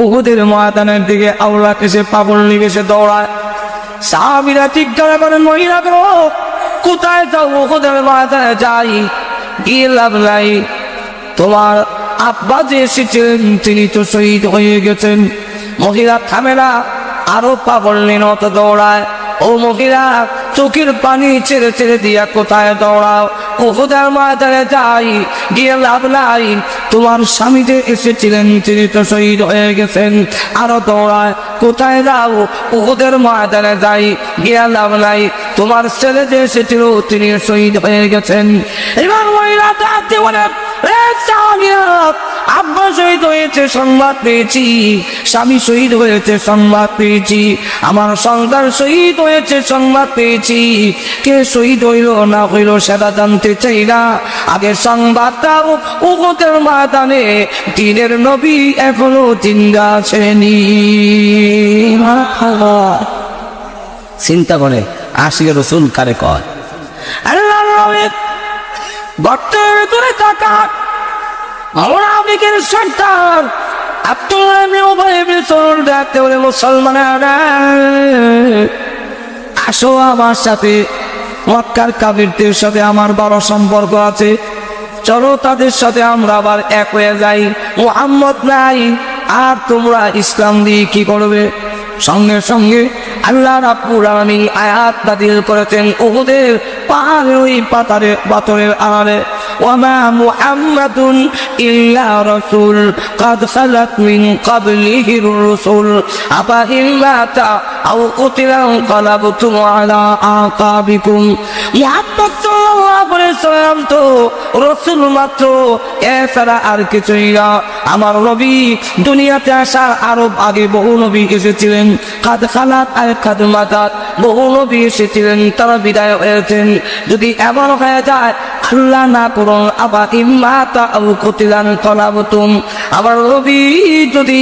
উহুদের ময়দানের দিকে আওলা এসে পাগল নিবেশে দৌড়ায়। সাহাবীরা জিজ্ঞাসা করেন, মহিলা গো কোথায় যাও? উহুদের ময়দানে যাই, গিয়ে লাভ নাই, তোমার আব্বা যে এসেছিলেন তিনি তো শহীদ হয়ে গেছেন। মহিলা থামে না, আরো পাগল নিনত দৌড়ায়। ও মহিলা, চোখের পানি ছেড়ে ছেড়ে দিয়া কোথায় দৌড়াও? উহুদের ময়দানে যাই, গিয়ে লাভ নাই, তোমার স্বামী যে এসেছিলেন তিনি তো শহীদ হয়ে গেছেন। আরো দৌড়ায়, কোথায় যাও? উহুদের ময়দানে যাই, গিয়ে লাভ নাই, তোমার ছেলে যে এসেছিল তিনি শহীদ হয়ে গেছেন। এবার মহিলা ডাকতে বলে, আব্বা শহীদ হয়েছে সংবাদ পেয়েছি, স্বামী শহীদ হয়েছে সংবাদ পেয়েছি, আমার সন্তান শহীদ হয়েছে সংবাদ পেয়েছি, কে শহীদ হইল না হইল সেটা জানতে চাই না, আগে সংবাদটা উহুদের ময়দানে দিনের নবী এখনো জিন্দা আছেনি। চিন্তা করে আশিক রসুল কারে কয়? আল্লাহ নবী গর্তের ভিতরে থাকা মুনাফিকের সর্দার আব্দুল্লাহ ইবনে উবাই ইবনে সালুল ডাকতে বলে, মুসলমানেরা আসো আমার সাথে, মক্কার কাফিরদের সাথে আমার বড় সম্পর্ক আছে, চলো তাদের সাথে আমরা আবার এক হয়ে যাই। মুহাম্মদ নাই আর তোমরা ইসলাম দিয়ে কি করবে? সঙ্গে সঙ্গে আল্লাহ রাব্বুল আলামিন আয়াত নাযিল করেছেন উহুদের পাহাড়ে, ওই পাথরের আড়ালে, ওয়ামা মুহাম্মাদুন ইল্লা রাসূল قد خلت من قبله الرسل أفإن مات أو قتل انقلبتم على أعقابكم। মুহাম্মদ সাল্লাল্লাহু আলাইহি ওয়াসাল্লাম তো রাসূল মাত্র, এছাড়া আর কিছুই না। আমার নবী দুনিয়াতে আসার আরো আগে বহু নবী এসেছিলেন, কাদ খালাত আর কাদ মাতাত, বহু নবী এসেছিলেন, তারা বিদায় হয়েছেন। যদি এমন হয়ে যায়, আল্লাহ না করুন, আবার ইম্মাতা আও কুতিলান কলাবতুম, আমার নবী যদি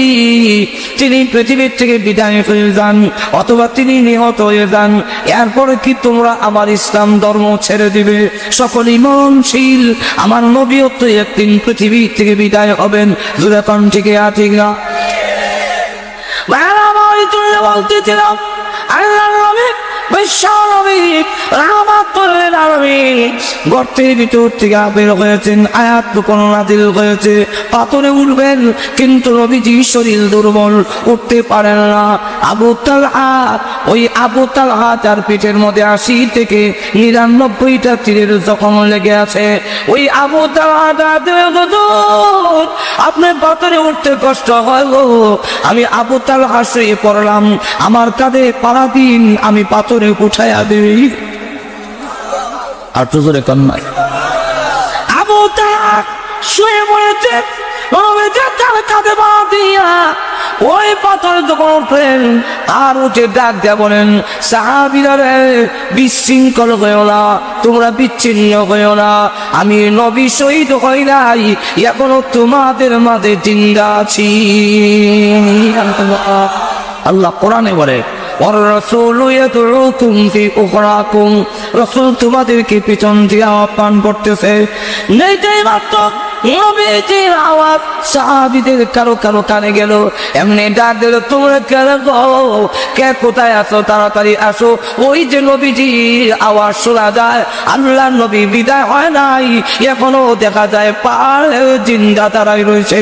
তিনি পৃথিবীর থেকে বিদায় হয়ে যান অথবা তিনি নিহত হয়ে যান, এরপরে কি তোমরা আমার ইসলাম ধর্ম ছেড়ে দিবে? সকল ইমানশীল আমার নবীও তো একদিন পৃথিবী থেকে বিদায় হবেন। যখন ঠিক ঠিক না বলতেছিলাম, আল্লাহ নবী গর্তের ভিতর থেকে বের হয়েছেন, আয়াত নাযিল হয়েছে, পাথরে উঠবেন, কিন্তু নবীজি শরীর দুর্বল, উঠতে পারেন না। আবু তালহা তার পিঠের মধ্যে 80 থেকে 99টা তীরের জখম লেগে আছে। ওই আবু তালহা আপনি পাথরে উঠতে কষ্ট হয় গো, আমি আবু তালহা শুয়ে পড়লাম, আমার কাঁধে পাড়া দিন, আমি পাথরে উঠাইয়া দেই। আর তো জোরে কন্যা আবু তালহা শুয়ে পড়েছে, তার কাঁধে পাড়া দিয়া ওই পাথরে যখন উঠলেন আর উঠে ডাক দেয়া বলেন, সাহাবীরা রে বিশৃঙ্খল হইও না, তোমরা বিচ্ছিন্ন হইও না, আমি নবী শহীদ হই নাই, এখনো তোমাদের মাঝে জিন্দা আছি। আল্লাহ কোরআনে বলে, রাসূল তোমাদেরকে পিছন দিয়ে আহ্বান করতেছে। মাত্র নবীজির আওয়াজ সাহাবীদের কারো কারো কানে গেল, এমনি ডাক দিল, তোমরা কে কোথায় আছো? তাড়াতাড়ি আসো। ওই যে নবীজির আওয়াজ শোনা যায়, আল্লাহ নবী বিদায় হয় নাই, এখনো দেখা যায় পাড়ে জিন্দা দাঁড়াই রয়েছে।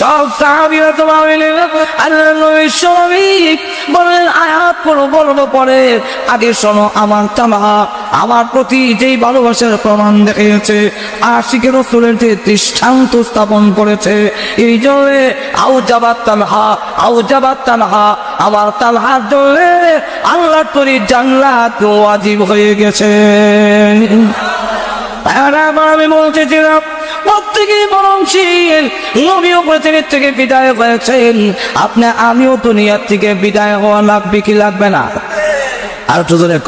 সব সাহাবীরা তোমার আল্লাহ নবীর শরীক বলেন, আয়াত বলবো পরে, আগে শোনো আমার তালহা আমার প্রতি যেই ভালোবাসার প্রমাণ দেখিয়েছে, আশিকের রাসূলের যে দৃষ্টান্ত স্থাপন করেছে, এই জন্যে আউজাবাত তালহা আমার তালহার জন্যে আল্লাহ তরি জান্নাত ওয়াজিব হয়ে গেছে। আমি বলতেছিলাম প্রত্যেকেই বরংশীল নবীও পৃথিবীর থেকে বিদায় হয়েছেন, আপনি আমিও দুনিয়ার থেকে বিদায় হওয়া লাগবে কি লাগবে না? আর তো ধরে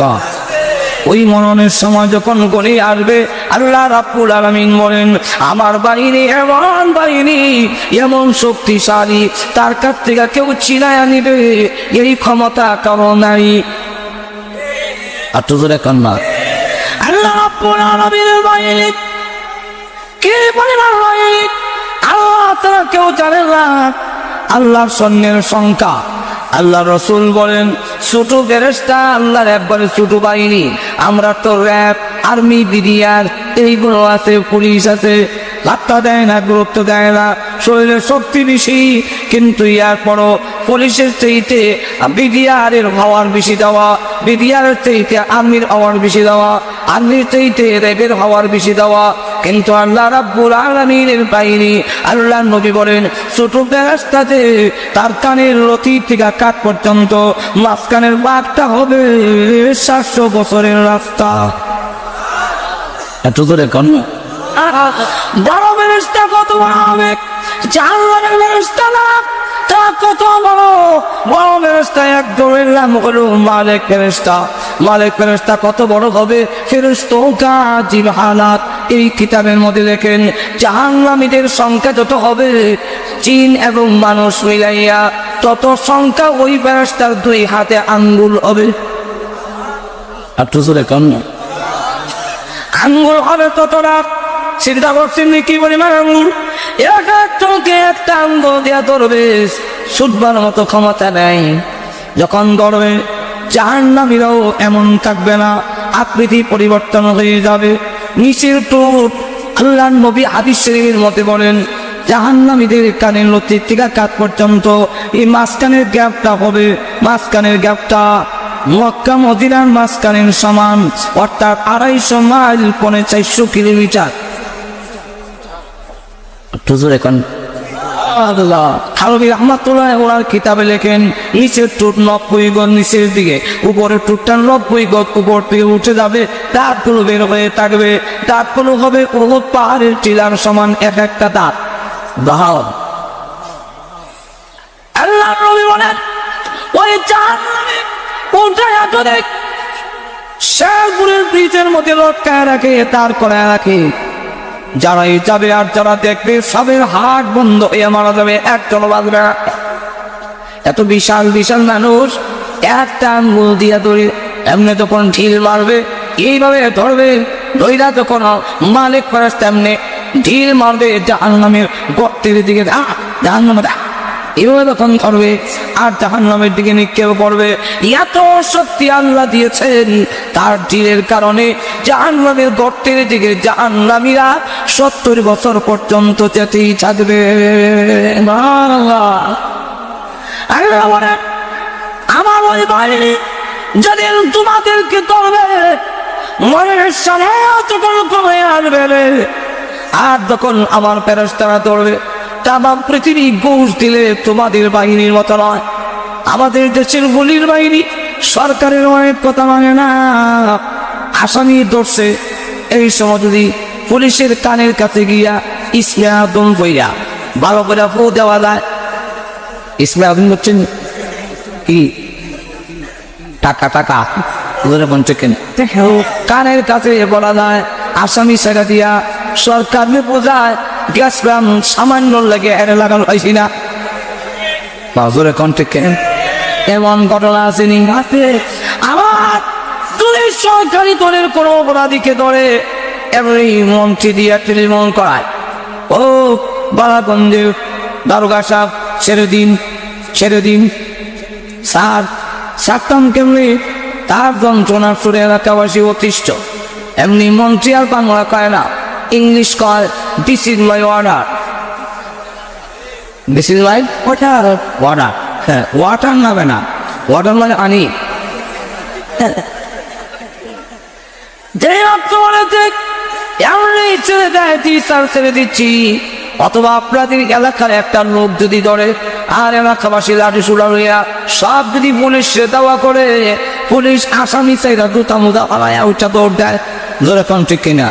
ওই মরণের সময় যখন গড়িয়ে আসবে, আল্লাহ রাব্বুল আলামিন বলেন, আমার বাহিনী এমন বাহিনী, এমন শক্তিশালী, তার কাছ থেকে কেউ ছিনায়া নিবে এই ক্ষমতা কারো নাই। আর তো ধরে কন্যা আল্লাহ রাব্বুল আলামিনের বাহিনী কে বলেন? আল্লাহ তারা কেউ জানে না আল্লাহর সৈন্যের সংখ্যা। আল্লাহ রসুল বলেন ছোট ফেরেশতা আল্লাহর একবারে ছোট বাহিনী। আমরা তো র্যাব, আর্মি, বিডিআর এইগুলো আছে, পুলিশ আছে, লাত্তা দেয় না, গুরুত্ব দেয় না, শরীরের শক্তি বেশি, কিন্তু ইয়ার পরও পুলিশের চাইতে বিডিআরের হওয়ার বেশি দেওয়া, বিডিআরের চাইতে আর্মির হওয়ার বেশি দেওয়া, আর্মির চাইতে র্যাবের হওয়ার বেশি দেওয়া। কিন্তু আল্লাহ রাব্বুল আলামিনের বাহিনী, আল্লাহ নবী বলেন ছোট ফেরেশতাতে তার কানের লতি থেকে কাঠ পর্যন্ত মাঝখানের বাঘটা হবে 700 বছরের রাস্তা। এত দূরে কোন বড় ফেরেশতা কত বড় হবে, জাহান্নামের ফেরেশতা না তা কত বড়। বড় ফেরেশতা এক দৌড়ের নাম হলো মালিক ফেরেশতা। মালিক ফেরেশতা কত বড় হবে, ফেরেশতা কাজিব হালাত। এই কিতাবের মধ্যে দেখেন জাহান্নামীদের সংখ্যা যত হবে জিন এবং মানুষ মিলাইয়া তত সংখ্যা ওই ফেরেশতার 2 হাতে আঙ্গুল হবে। আর তো জোরে কোন আঙ্গুল হবে ততটা। চিন্তা করছেন কি পরিমাণ আঙ্গুল, চোখে একটা আঙ্গুল দিয়া ধরবে, ছুটবার মতো ক্ষমতা নেই। যখন ধরবে জাহান্নামীরাও এমন থাকবে না, আকৃতি পরিবর্তন হয়ে যাবে, নিচের টুট। আল্লাহ নবী হাদিস শরীফের মধ্যে বলেন জাহান্নামীদের কানের লতি থেকে কাঠ পর্যন্ত এই মাঝখানের গ্যাপটা হবে, মাঝখানের গ্যাপটা মক্কা মদিনার মাঝখানের সমান, অর্থাৎ 250 মাইল, 450 কিলোমিটার। এখন হারবি রহমাতুল্লাহ ওনার কিতাবে লেখেন নিচের টুট 90 গজ নিচের দিকে, উপরের টুটটা 90 গজ উপর থেকে উঠে যাবে, দাঁতগুলো বের হয়ে থাকবে, দাঁতগুলো হবে উহুদ পাহাড়ের টিলার সমান এক একটা দাঁত। আল্লাহ নবী বলেন ওই জাহান্নামে উঠায়া ধরে শেরগুলোর ব্রিজের মধ্যে লটকায় রাখে, তার করে রাখে। যারাই যাবে আর যারা দেখবে সবের হাট বন্ধ হয়ে মারা যাবে, একজন বাঁচবে না। এত বিশাল বিশাল মানুষ একটা আঙ্গুল দিয়া ধরে এমনি যখন ঢিল মারবে, এইভাবে ধরবে, ধৈরা যখন মালিক ফেরেশতা এমনি ঢিল মারবে জাহান্নামের গর্তের দিকে, জাহান্নামে এভাবে যখন ধরবে আর জাহান্নামের দিকে নিক্ষেপ করবে। এত শক্তি আল্লাহ দিয়েছেন তার ঢিলের কারণে জাহান্নামের গর্তের দিকে জাহান্নামীরা 70 বছর পর্যন্ত যেতেই থাকবে। আমার ওই বাহিনী যদি তোমাদেরকে করবে মনের সামনে তখন কমে আসবে, আর যখন আমার ফেরেশতারা ধরবে তাম পৃথিবী ঘুষ দিলে তোমাদের বাহিনীর মতো নয়। আমাদের দেশের গুলির বাহিনী সরকারের অনেক কথা মানে না, আসামি ধরছে, এই সময় যদি পুলিশের কানের কাছে গিয়া ইসমে আদম বইয়া ভালো করে ফু দেওয়া যায়। ইসমে আদম হচ্ছেন কি টাকা টাকা কানের কাছে বলা যায়, আসামি ছেড়ে দিয়া সরকার বোঝায় গ্যাসগ্রাম সামান্য লেগে এর লাগানো হয়েছি না। বাজরে কন্টেক্ট এমন ঘটনা আছে নি আছে। আমার পুলিশ সরকারি দলের কোন অপরাধীকে ধরে এমনি মন্ত্রী দিয়া টেলিফোন করায়, ও বালাগঞ্জের দারোগা সাহেব ছেড়ে দিন স্যার। সাকতাম কেমনি তার যন্ত্রণার সুরে এলাকাবাসী অতিষ্ঠ। এমনি মন্ত্রী আর বাংলা কয় না, ইংলিশ কয় this is my order, this is my order. হ্যাঁ, ওয়াটার নাবে না, ওয়াটার মানে আনি। ছেড়ে দেয় স্যার ছেড়ে দিচ্ছি। অথবা আপনাদের এলাকার একটা লোক যদি ধরে আর এলাকাবাসী লাঠি সুড়া লইয়া সব যদি পুলিশ দাওয়া করে, পুলিশ আসামি চাইরা দুটা মুদা পালাইয়া উঠা দৌড় দেয়। ধরে কোন ঠিক কিনা?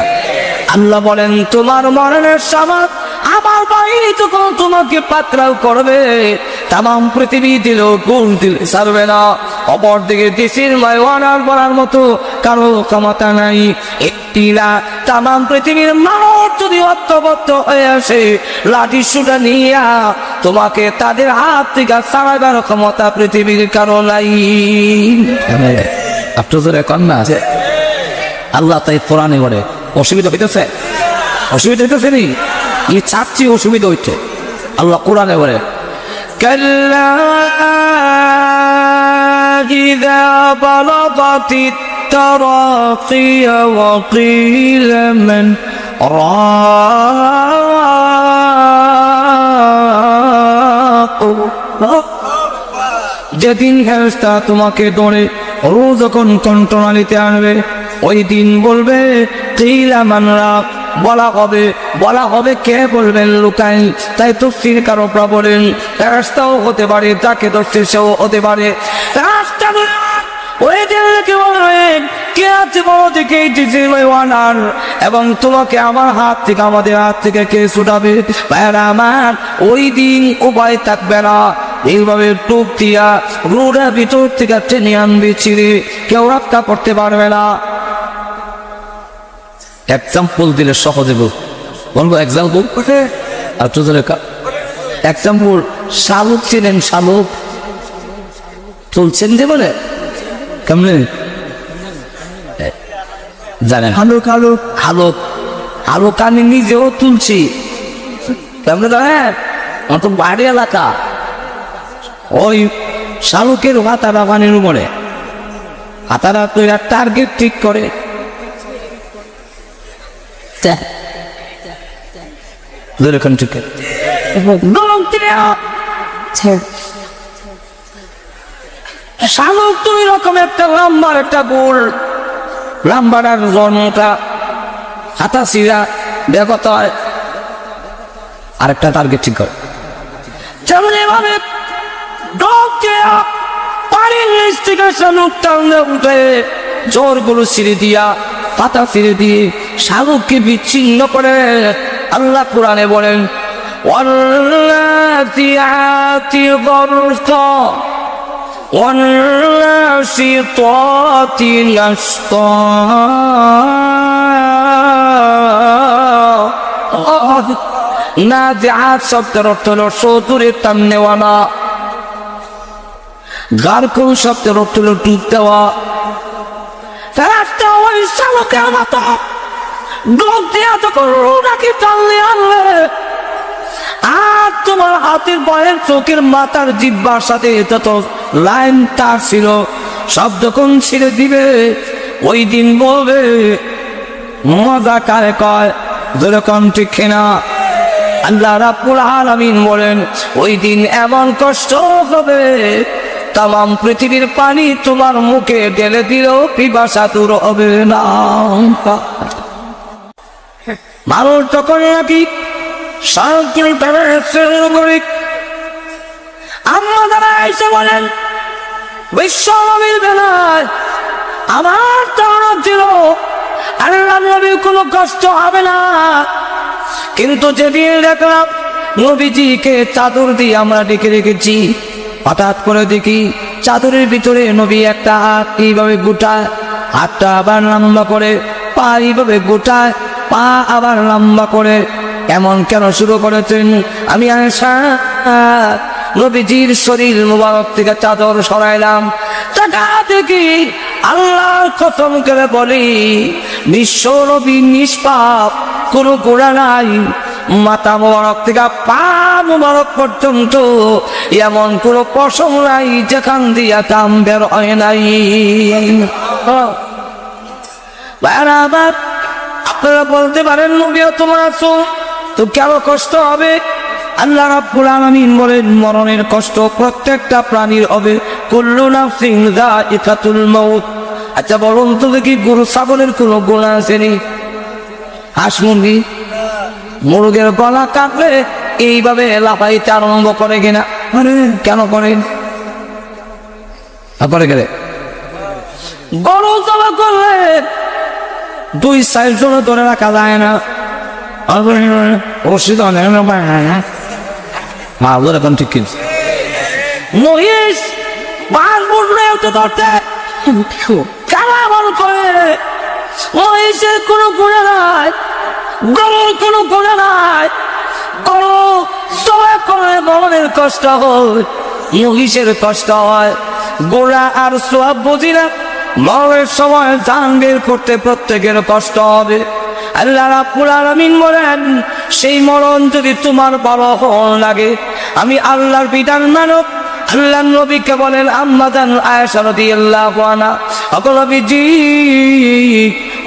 আল্লাহ বলেন তোমার মরণের সময় আমার বাহিনী তখন তোমাকে পাকড়াও করবে, তাম পৃথিবী দিল গুণ দিলে ছাড়বে না। অপরদিকে দেশের মায়ার বলার মতো কারো ক্ষমতা নাই। একটি না, তাম পৃথিবীর মানুষ যদি অর্থবদ্ধ হয়ে আসে লাঠি সুটা নিয়া তোমাকে তাদের হাত থেকে ছাড়াইবার ক্ষমতা পৃথিবীর কারো নাই। আপনাদের কন্যা আছে আল্লাহ তাই কোরআনে বলে অসুবিধা হইতেছে নি? চাচ্ছি অসুবিধা হইতে আল্লাহ কোরআনে বলে কাল্লা ইযা বালাগাতিত তারাকিয়া ওয়া কিলা মান যেদিন ফেরেশতা তোমাকে ধরে রোজ যখন কণ্ঠনালীতে আনবে ওই দিন বলবে কিলা মান রাক, বলা হবে কে বলবেন লুকাই। তাই তাফসীরকাররা বলেন ফেরেশতাও হতে পারে, যাকে ধরছে সেও হতে পারে। ওই দিন কে বলবেন কে আছে বড় থেকে এবং তোমাকে আমার হাত থেকে আমাদের হাত থেকে কে ছুটাবে। আমার ওই দিন উপায় থাকবে না, এইভাবে টুপ দিয়া রোডা ভিতর থেকে টেনে আনবে ছিঁড়ে, কেউ রক্ষা করতে পারবে না। এক্সাম্পল দিলে সহজে বলবো এক্সাম্পল এক্সাম্পল শালুক ছিলেন, শালুক তুলছেন যে বলে কেমনে জানেন, হালুক হালুক হালুক হালুক আমি নিজেও তুলছি কেমনে জানেন, আমার তো বাড়ি এলাকা। ওই শালুকের হাতারা পানির উপরে, হাতারা তো এরা টার্গেট ঠিক করে, শালুক তো এরকম একটা লম্বার একটা গোল, লম্বার আর জন্মটা হাতা সিরা বেগত হয়, আরেকটা টার্গেট ঠিক করে। যেমন এভাবে পানির নিচ থেকে শালুক টাউনে উঠে জোরগুলো ছিঁড়ে দিয়া, পাতা ছিঁড়ে দিয়ে শালুককে বিচ্ছিন্ন করে। আল্লাহ কোরআনে বলেন ওয়াল্লাযিআতি গরকা ওয়ান্নাশিতাতি নাশতা। নাজিআত শব্দের অর্থ হলো সদুরে টাননেওয়ালা, গারকুল শব্দের অর্থ হলো ডুব দেওয়া। ফেরেশতা ওই শালুকের মতো ডুব দেওয়া যখন রোনাকে টানলে আনলে, আর তোমার হাতের বয়ের চোখের মাথার জিহ্বার সাথে যত লাইন তার ছিল সব যখন ছেড়ে দিবে, ওই দিন বলবে মজা কারে কয়, যেরকম ঠিক না। আল্লাহ রাব্বুল আলামিন বলেন ওই দিন এমন কষ্ট হবে তাম পৃথিবীর পানি তোমার মুখে ঢেলে দিলেও পিপাসা দূর হবে না। মানুষ যখন নাকি আম্মা যারা এসে বলেন বিশ্বনবীর বেলায় আমার ধারণা ছিল আল্লাহ নবীর কোনো কষ্ট হবে না, কিন্তু যেদিন দেখলাম নবীজিকে চাদর দিয়ে আমরা ডেকে রেখেছি, হঠাৎ করে দেখি চাদরের ভিতরে নবী একটা হাত এইভাবে গোটায়, হাতটা আবার লম্বা করে, পা এইভাবে গোটায়, পা আবার লম্বা করে। এমন কেন শুরু করেছেন? আমি আয়েশা নবীজির শরীর মুবারক থেকে চাদর সরাইলাম, টাকা দেখি আল্লাহর কসম করে বলি বিশ্ব নবী নিষ্পাপ, কোনো গোড়া নাই, মাথা মোবারক থেকে পা মোবারক পর্যন্ত এমন কোনো পশম নাই যেখান দিয়া দাম বের হয় নাই। আপনারা বলতে পারেন নবীও তোমার আছো তো কেন কষ্ট হবে? আল্লাহ রাব্বুল আলামিন বলেন মরণের কষ্ট প্রত্যেকটা প্রাণীর হবে, কুল্লু নাফসিন যায়িকাতুল মাউত। আচ্ছা বলুন তো দেখি গরু ছাগলের কোনো গুনাহ আছে নি? হাঁস মুরগি মুরগের গলা কাটলে এইভাবে লাফাইতে আরম্ভ করে কিনা? কেন করে? গেলে গরু জবা করলে 2-4 জন ধরে রাখা যায় না, ওষুধ এখন ঠিক কিনছে মহিষ বাল মুড়লে ধরতে কারা বল করে। মহিষের কোনো গুণা নাই, গরুর কোনো গুণা নাই, গরু সবাই করে মনের কষ্ট হয়, মহিষের কষ্ট হয়। গোড়া আর সোয়াব বুঝি না, মরণের সময় জান বের করতে প্রত্যেকের কষ্ট হবে। আল্লাহ রাব্বুল আলামিন বলেন, সেই মরণ যদি তোমার বড় লাগে, আমি আল্লাহর বিধান মানব। আল্লাহর নবীকে বলেন, আম্মা জান আয়েশা রাদিয়াল্লাহু আনহা, ওগো নবীজি,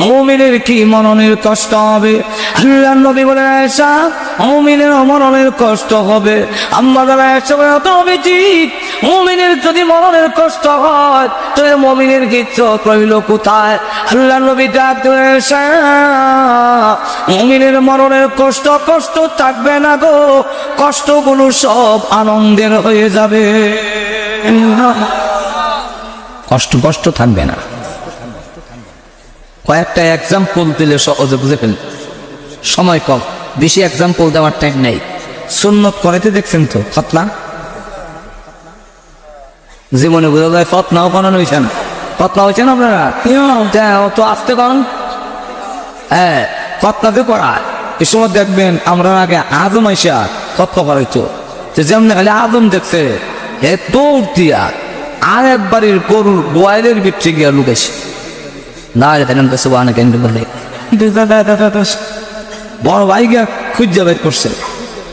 মুমিনের কি মরণের কষ্ট হবে? আল্লাহর নবী বলেন, আয়েশা, মুমিনের মরণের কষ্ট হবে। আম্মা জান আয়েশা বলেন, ওগো নবীজি, মুমিনের যদি মরণের কষ্ট হয়, তাহলে মুমিনের ইজ্জত রইল কোথায়? আল্লাহর নবী ডাক দিলেন, আয়েশা, মুমিনের মরণের কষ্ট থাকবে না গো, কষ্টগুলো সব আনন্দের হয়ে যাবে। কষ্ট থাকবে না। কয়েকটা এক্সাম্পল দিলে সহজে বুঝে ফেল, সময় কম, বেশি এক্সাম্পল দেওয়ার টাইম নেই। সুন্নত করাইতে দেখছেন তো ফতনা, জীবনে বোঝা যায় ফতনাও করানো হয়েছে না। ফতনা হয়েছে না আপনারা? তো আসতে করেন, হ্যাঁ, ফতনাতে করায়। এই সময় দেখবেন আমরা আগে আদম আইসা ফতনা করাইতো, যেমন খালি আদম দেখছে এ দৌড় দিয়া আর একবারের গরুর গোয়ালের ভিতরে গিয়া লুকেছে। না বড় ভাই গিয়া খুঁজা বের করছে,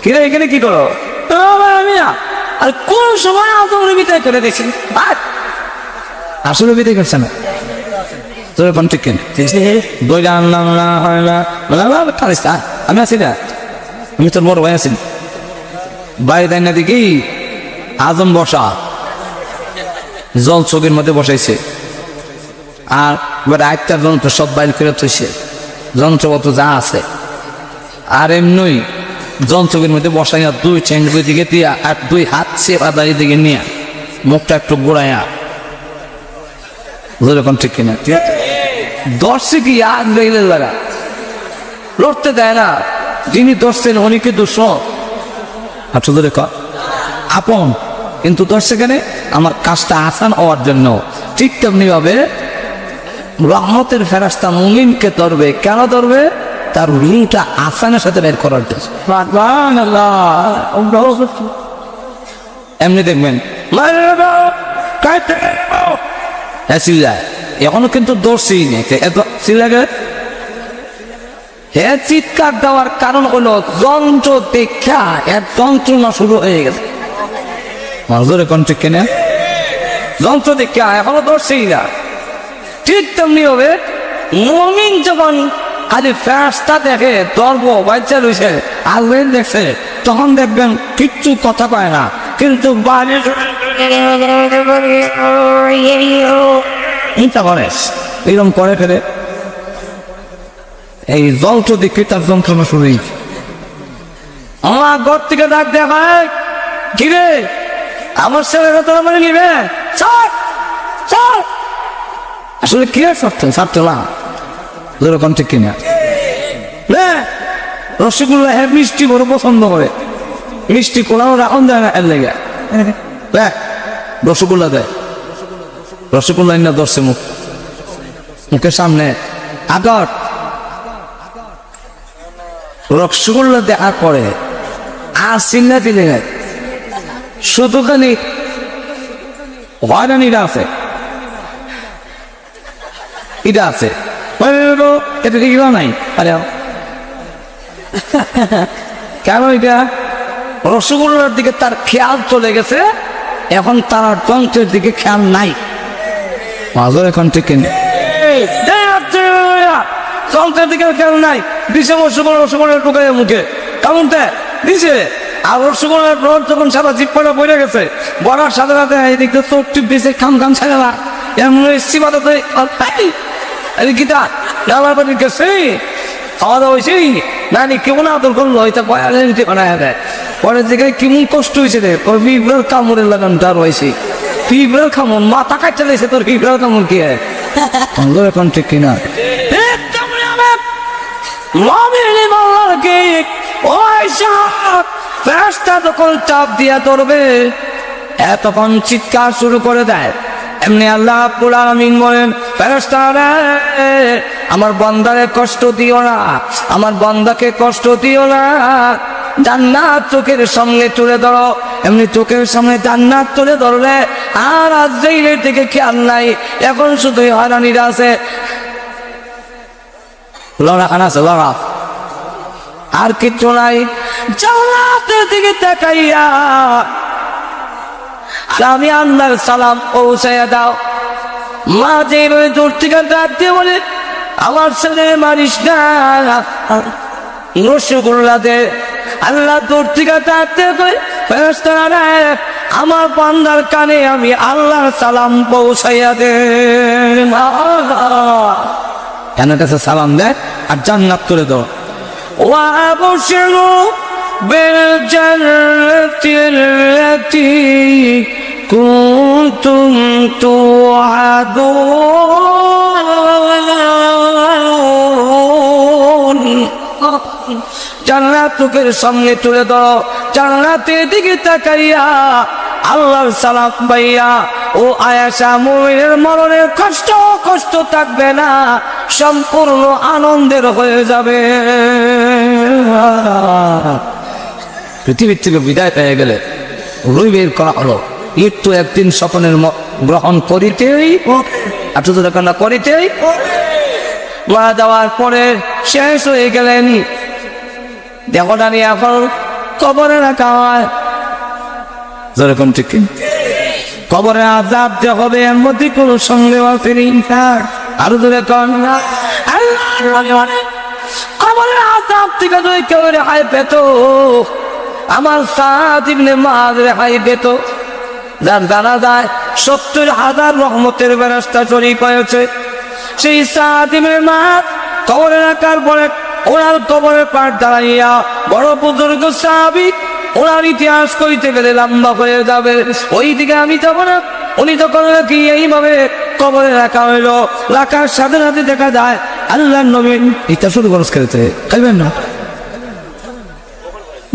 কিরে এখানে কি করো? আর কোন সময় আদম বিদায় করে দেখছি, আসলে বিদায় করছে না। আমি আছি না, আমি তোর বড় ভাই আছি। বাইরে দেয় না দেখি আদম বসা জল চোখের মধ্যে বসাইছে, আর এবার একটা যন্ত্র সব বাইর করে থইছে, যন্ত্রপত্র যা আছে। আর এমনি যন্ত্রের মধ্যে বসাইয়া দুই ঠ্যাং দুই দিকে দিয়া আর দুই হাত চেপা দাঁড়িয়ে দিকে নিয়ে মুখটা একটু গোড়াইয়া, যেরকম ঠিক কিনা দর্শে কি আগ লেগে লাগা লড়তে দেয় না। যিনি দর্শেন অনেকে দোষ আচ্ছা ধরে আপন, কিন্তু দর্শকেনে আমার কাজটা আসান হওয়ার জন্য। ঠিক তেমনি ভাবে রহমতের ফেরেশতা মুমিনকে ধরবে, কেন ধরবে? তার রুহটা আসানের সাথে বের করার জন্য। এমনি দেখবেন এখনো কিন্তু দর্শি চিৎকার দেওয়ার কারণ হলো যন্ত্র দেখা এর যন্ত্রণা শুরু হয়ে গেছে। কেনে যন্ত্র দেখা এখনো দর্শি না। ঠিক তেমনি হবে মুমিন যখন খালি ফেরেশতা দেখে ধর্ম বাচ্চা রয়েছে আল্লাহ দেখছে, তখন দেখবেন কিচ্ছু কথা পায় না, কিন্তু এরকম করে ফেলে এই যন্ত্র দেখে তার যন্ত্রণা শুরু হয়েছে। আমার ঘর থেকে ডাক দেখায়, কিরে আমার ছেলেরা তোরা মানে নিবে, আসলে কি ছাড়তো না, যেরকম ঠিক কিনা। রসগোল্লা হ্যাঁ মিষ্টি বড় পছন্দ করে, মিষ্টি কোলাও রাখন দেয় না এর লেগে, রসগোল্লা দেয়, রসগোল্লা না ধরছে মুখের সামনে আগর রসগোল্লা দেওয়ার পরে আর চিন্তা দিলে শুধু খালি হয়রানিটা আছে, এটা আছে, এটা ঠিক নাই। আরে কেন? এটা রসগোল্লার দিকে তার খেয়াল চলে গেছে, এখন তার যন্ত্রের দিকে খেয়াল নাই। মাজর এখন ঠিক যন্ত্রের দিকে খেয়াল নাই, দিছে রসগোল্লা ঢুকে মুখে কেমন দিছে। আর রসগোল্লার রড যখন সাদা জিপ্পাটা পড়ে গেছে, বড়ার সাথে সাথে এদিক দিয়ে চোখ টিপ দিয়েছে, খাম ছাড়া না এমন গীতা আমার বাড়ি গেছে, খাওয়া দাওয়া হয়েছে, নানি কেমন আদর করলো, এটা বানায় দেয়। পরের জায়গায় কেমন কষ্ট হয়েছে রে, ফিবরার কামড়ের লাগান তার হয়েছে, ফিবরার কামড় মাথা কাটতে লেগেছে, তোর ফিবরার কামড় কি হয় এখন ঠিক কিনা। তখন চাপ দিয়া ধরবে, তখন চিৎকার শুরু করে দেয়। এমনি আল্লাহ রাব্বুল আলামিন বলেন, ফেরেশতারা আমার বান্দারে কষ্ট দিও না, আমার বান্দাকে কষ্ট দিও না, জান্নাত চোখের সামনে তুলে ধরো। এমনি চোখের সামনে জান্নাত তুলে ধরলে আর আজরাইলের দিকে খেয়াল নাই, এখন শুধু হয়রানিরা আছে। লড়া খানা আছে লড়া, আর কিচ্ছু নাই। জান্নাতের দিকে তাকাইয়া আমি আল্লাহর সালাম পৌঁছাইয়া দাও। মা যেভাবে দূর থেকে ডাক দিয়ে বলে, আমার ছেলে মারিস না, রসগোল্লা দে। আল্লাহ দূর থেকে ডাক দিয়ে কই, ফেরেশতারা আমার বান্দার কানে আমি আল্লাহর সালাম পৌঁছাইয়া দে। কেন কাছে সালাম দেয় আর জান্নাত করে দাও। وأبشروا بالجنة التي كنتم توعدون। জান্নাত চোখের সামনে তুলে দাও, জান্নাতের দিকে তাকাইয়া আল্লাহর সালাম পাইয়া ও আয়েশা মুমিনের মরণের কষ্ট থাকবে না, সম্পূর্ণ আনন্দের হয়ে যাবে। পৃথিবীর থেকে বিদায় পেয়ে গেলে রুই বের করা হলো, মৃত্যু একদিন স্বপ্নের গ্রহণ করিতেই করিতেই মারা যাওয়ার পরে শেষ হয়ে গেলেন। দেখো না এখন কবরে রাখা হয়, যেরকম ঠিক কবরে আযাব যে হবে এর মধ্যে কোনো সন্দেহ আছে না। আরো দূরে কন কবরের আযাব থেকে যদি কেউ রেহাই পেত, আমার সাদ ইবনে মুআয রেহাই পেত। যার জানা যায় 70,000 রহমতের ফেরেশতা শরীক হয়েছে। সেই সাদ ইবনে মুআয কবরে রাখার পরে ওনার কবরের পার দাঁড়াইয়া বড় বুজুর্গ সাহাবী, ওনার ইতিহাস কইতে গেলে লম্বা হয়ে যাবে, ওই দিকে আমি যাব না। উনি তখন কি এইভাবে কবরে রাখা হইলো, রাখার সাথে সাথে দেখা যায় আল্লাহর নবী এটা শুরু খরচ করেছে, খাইবেন না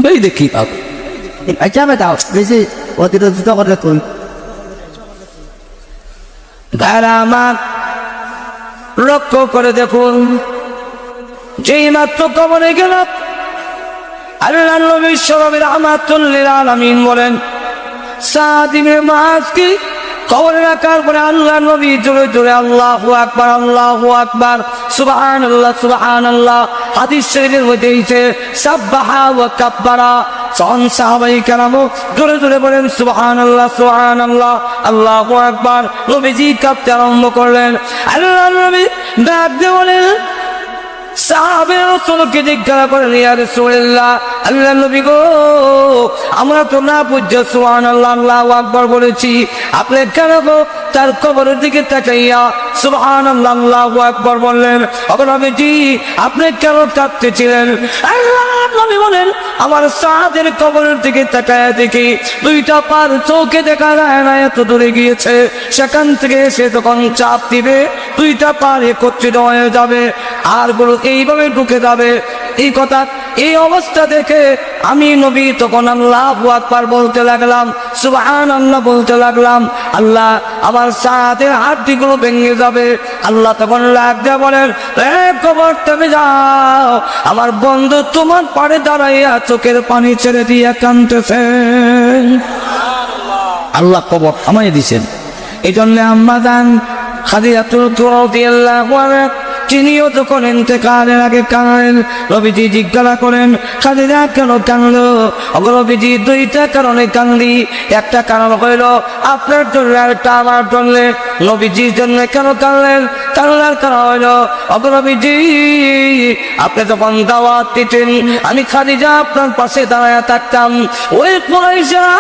বেই দেখি যাবে দাও বেশি অতিরিক্ত কথা কোন তারা আমার লক্ষ্য করে দেখুন, যেই মাত্র কবরে গেল আল্লাহর নবী সরবের রাহমাতুল লিল আলামিন বলেন, সাদ ইবনে মুআয কি কবরে রাখার পরে আল্লাহর নবী জোরে জোরে আল্লাহু আকবার আল্লাহু আকবার সুবহানাল্লাহ সুবহানাল্লাহ। হাদিস শরীফের মধ্যে এসেছে সাব্বাহা ওয়া কাব্বারা। সাহাবায়ে কেরাম জোরে জোরে বলেন সুবহানাল্লাহ সুবহানাল্লাহ আল্লাহু আকবার। নবীজি কাঁপতে আরম্ভ করলেন। আল্লাহর নবী ডাক দিয়ে বলেন, সাহাবায়ে রাসূলকে জিজ্ঞাসা করেন, ইয়া রাসূলুল্লাহ, আল্লাহর নবী গো, আমরা তো না বুঝে সুবহানাল্লাহ আল্লাহু আকবার বলেছি, আপনি কেন গো তার কবরের দিকে তাকাইয়া সুবহানাল্লাহ আল্লাহু আকবার বললেন? ওগো নবীজি, আপনি কেন কাঁদতেছিলেন? আল্লাহর নবী বলেন, আমার সাদের কবরের দিকে তাকায়া দেখি দুইটা পার চোখে দেখা যায় না, এত দূরে গিয়েছে। সেখান থেকে সে তখন চাপ দিবে, দুইটা পার একত্রিত হয়ে যাবে আর গুলো এইভাবে ঢুকে যাবে। এই কথা এই অবস্থা দেখে আমি নবী তখন আল্লাহু আকবার বলতে লাগলাম, সুবহানাল্লাহ বলতে লাগলাম। আল্লাহ আমার সাদের হাড্ডিগুলো ভেঙে যাবে। আল্লাহ তখন লাগ দিয়ে বলেন, কবর তুমি যাও, আমার বন্ধু তোমার পাড়ে দাঁড়াইয়া চোখের পানি ছেড়ে দিয়ে কাঁদতেছে। আল্লাহ কবর থামাই দিছেন। এই জন্য আম্মা জান খাদিজাতুল কুবরা রাদিয়াল্লাহু আনহা তিনিও যখন ইন্তেকালের আগে কাঁদেন, নবীজি জিজ্ঞাসা করেন, খাদিজা কেন কাঁদলো? ওগো নবীজি, দুইটা কারণে কাঁদি। একটা কারণ হইল আপনার জন্য, একটা আমার জন্য। নবীজির জন্য কেন কাঁদলেন? কান্নার কারণ হইল, ওগো নবীজি, আপনি যখন দাওয়াত দিতেন আমি খাদিজা আপনার পাশে দাঁড়ায়া থাকতাম। ওই কুরাইশরা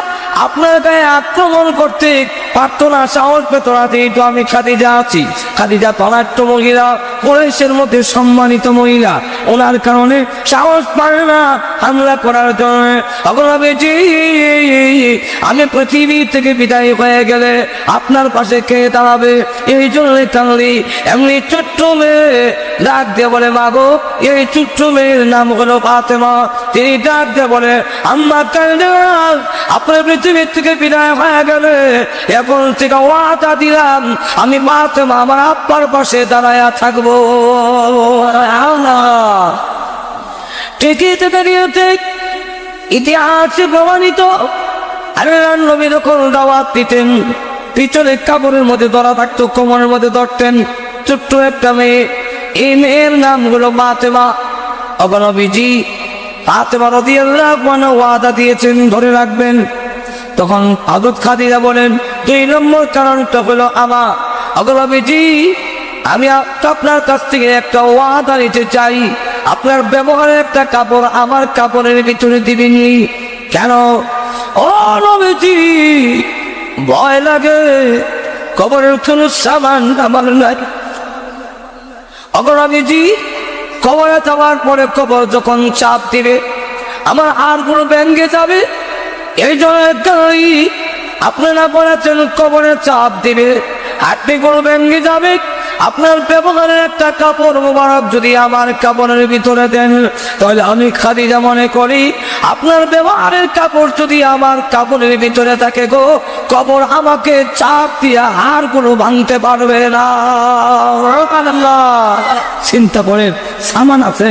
আপনার গায়ে আক্রমণ করতে পারতো না, সাহস পেত না, তো আমি খাদিজা আছি। খাদিজা ধনাঢ্য মহিলা, কুরাইশের মধ্যে সম্মানিত মহিলা, ওনার কারণে সাহস পারে না হামলা করার জন্য। আমি পৃথিবী থেকে বিদায় হয়ে গেলে আপনার পাশে কে দাঁড়াবে? এই জন্য কান্দি। এমনি ছোট্ট মেয়ে ডাক দিয়ে বলে, মাগো, এই ছোট্ট মেয়ের নাম হলো ফাতেমা। তিনি ডাক দিয়ে বলে, আম্মা কান্দে, আপনার পৃথিবীর থেকে বিদায় হয়ে গেলে এখন থেকে ওয়াদা দিলাম আমি ফাতেমা আমার আব্বার পাশে দাঁড়ায়া থাকবো। ঠিকই তো দাঁড়িয়েছে, ইতিহাসে প্রমাণিত। আল্লাহর নবী যখন দাওয়াত দিতেন পিছনে কাপড়ের মধ্যে ধরা থাকতো, কোমরের মধ্যে ধরতেন ছোট্ট একটা মেয়ে। এই মেয়ের নাম হলো ফাতেমা। নবীজি ফাতেমা রাদিয়াল্লাহু আনহা ওয়াদা দিয়েছেন ধরে রাখবেন। তখন হযরত খাদিজা বলেন 2 নম্বর কারণটা হলো আমার নবীজি, আমি আপনার কাছ থেকে একটা ওয়াদা নিতে চাই, আপনার ব্যবহারের একটা কাপড় আমার কাপড়ের ভিতরে দিবেননি। কেন? ও নবীজি, ভয় লাগে, কবরের কোনো সামান আমার নাই। নবীজি, কবরে যাওয়ার পরে কবর যখন চাপ দিবে আমার হাড়গুলো ভেঙে যাবে, এই জন্য আপনারা বলেছেন কবরে চাপ দিবে, হাড়গুলো ভেঙে যাবে। আপনার ব্যবহারের একটা কাপড় মোবারক যদি আমার কাপড়ের ভিতরে দেন, তাহলে আমি খাদিজা মনে করি আপনার ব্যবহারের কাপড় যদি আমার কাপড়ের ভিতরে থাকে গো, কবর আমাকে চাপ দিয়া হাড়গুলো ভাঙতে পারবে না। চিন্তা করেন, সামান আছে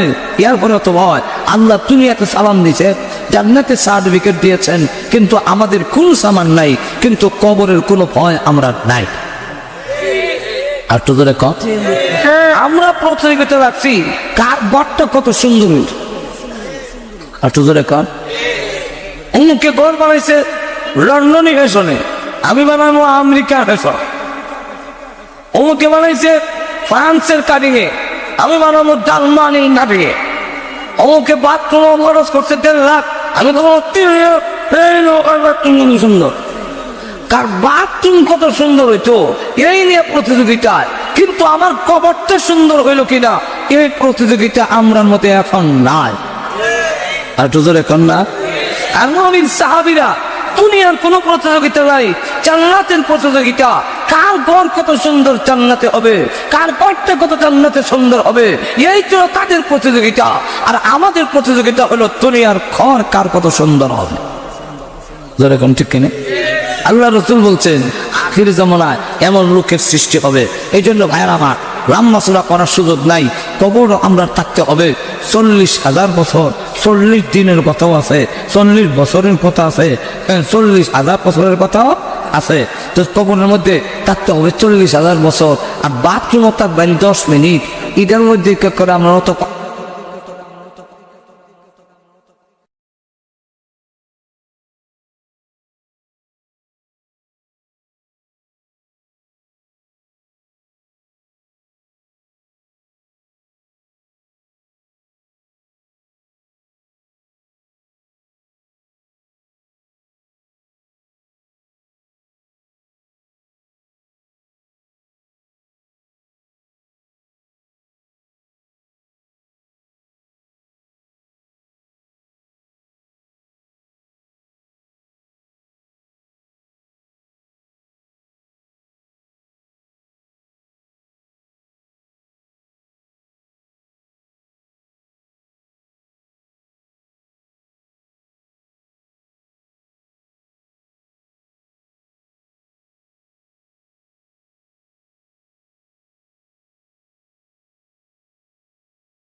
এরপরে তো ভয়। আল্লাহ তুমি একটা সালাম দিছে, জান্নাতের সার্টিফিকেট দিয়েছেন, কিন্তু আমাদের কোন সামান নাই, কিন্তু কবরের কোনো ভয় আমরা নাই। আর তো ধরে আমরা প্রতিযোগিতা রাখছি কার বরটা কত সুন্দর। আর তো ধরে অমুকে ঘর বানাইছে লন্ডনে ফ্যাশনে, আমি বানাবো আমেরিকার ফ্যাশন। অমুকে বানাইছে ফ্রান্সের কাটিংয়ে, আমি বানাবো জার্মানি কাটিংয়ে। অমুকে বাথরুম খরচ করছে 1.5 লাখ, আমি বানাবো 3 লাখ। সুন্দর কার বাথরুম কত সুন্দর হইতো এই নিয়ে প্রতিযোগিতা, কিন্তু আমার কবরটা সুন্দর হইল কিনা এই প্রতিযোগিতা আমরার মধ্যে এখন নাই। আর তোদের এখন না। আর নবীর সাহাবীরা দুনিয়ার কোনো প্রতিযোগিতা নাই, জান্নাতের প্রতিযোগিতা। কার ঘর কত সুন্দর জান্নাতে হবে, কার ঘরটা কত জান্নাতে সুন্দর হবে, এই তো তাদের প্রতিযোগিতা। আর আমাদের প্রতিযোগিতা হলো দুনিয়ার ঘর কার কত সুন্দর হবে। যেরকম ঠিক কিনে আল্লাহ রাসূল বলছেন আখির জামানায় এমন লোকের সৃষ্টি হবে। এই জন্য ভাইয়ের আমার লম্বা চূড়া করার সুযোগ নাই, কবর আমরা থাকতে হবে 40,000 বছর। 40 দিনের কথাও আছে, 40 বছরের কথা আছে, 40,000 বছরের কথাও আছে। তো কবরের মধ্যে থাকতে হবে 40,000 বছর। আর বাথরুমও থাকবেন 10 মিনিট, এটার মধ্যে করে আমরা অত